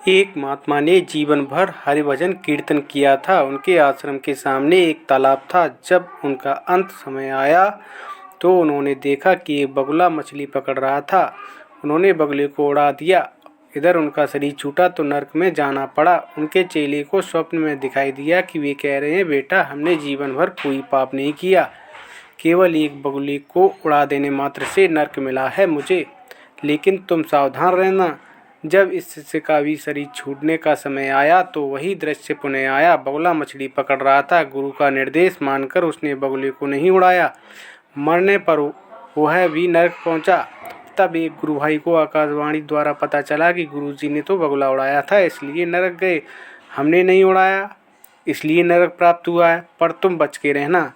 एक महात्मा ने जीवन भर हरिभजन कीर्तन किया था। उनके आश्रम के सामने एक तालाब था। जब उनका अंत समय आया तो उन्होंने देखा कि एक बगुला मछली पकड़ रहा था। उन्होंने बगुले को उड़ा दिया। इधर उनका शरीर छूटा तो नरक में जाना पड़ा। उनके चेले को स्वप्न में दिखाई दिया कि वे कह रहे हैं, बेटा, हमने जीवन भर कोई पाप नहीं किया, केवल एक बगुले को उड़ा देने मात्र से नरक मिला है मुझे। लेकिन तुम सावधान रहना, जब इस शिष्य का भी शरीर छूटने का समय आया तो वही दृश्य पुनः आया। बगुला मछली पकड़ रहा था। गुरु का निर्देश मानकर उसने बगुले को नहीं उड़ाया। मरने पर वह भी नरक पहुंचा। तब एक गुरु भाई को आकाशवाणी द्वारा पता चला कि गुरुजी ने तो बगुला उड़ाया था, इसलिए नरक गए। हमने नहीं उड़ाया, इसलिए नरक प्राप्त हुआ है। पर तुम बच के रहना।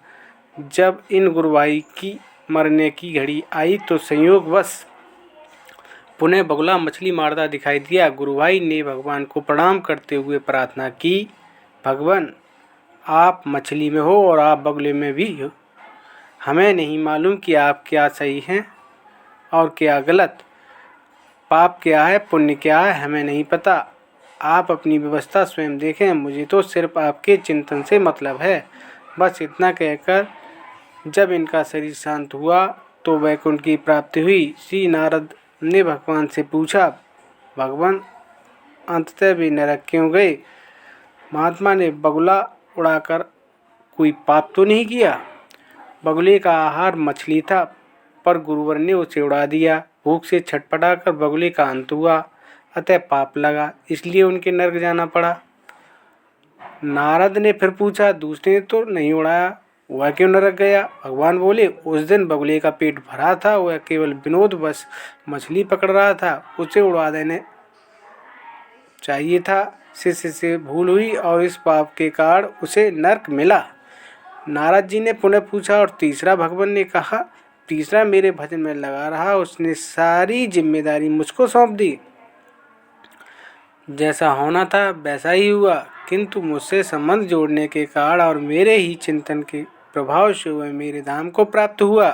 जब इन गुरु भाई की मरने की घड़ी आई तो संयोगवश पुनः बगुला मछली मारता दिखाई दिया। गुरु भाई ने भगवान को प्रणाम करते हुए प्रार्थना की, भगवान, आप मछली में हो और आप बगुले में भी हो। हमें नहीं मालूम कि आप क्या सही हैं और क्या गलत, पाप क्या है पुण्य क्या है, हमें नहीं पता। आप अपनी व्यवस्था स्वयं देखें, मुझे तो सिर्फ आपके चिंतन से मतलब है। बस इतना कहकर जब इनका शरीर शांत हुआ तो वैकुंठ की प्राप्ति हुई। श्री नारद ने भगवान से पूछा, भगवान, अंततः भी नरक क्यों गए? महात्मा ने बगुला उड़ाकर कोई पाप तो नहीं किया। बगुले का आहार मछली था, पर गुरुवर ने उसे उड़ा दिया। भूख से छटपटाकर बगुले का अंत हुआ, अतः पाप लगा, इसलिए उनके नरक जाना पड़ा। नारद ने फिर पूछा, दूसरे ने तो नहीं उड़ाया, वह क्यों नरक गया? भगवान बोले, उस दिन बगुले का पेट भरा था, वह केवल विनोदवश मछली पकड़ रहा था, उसे उड़ा देने चाहिए था। शिष्य से भूल हुई और इस पाप के कारण उसे नरक मिला। नारद जी ने पुनः पूछा, और तीसरा? भगवान ने कहा, तीसरा मेरे भजन में लगा रहा, उसने सारी जिम्मेदारी मुझको सौंप दी। जैसा होना था वैसा ही हुआ, किंतु मुझसे संबंध जोड़ने के कारण और मेरे ही चिंतन के प्रभाव से वह मेरे धाम को प्राप्त हुआ।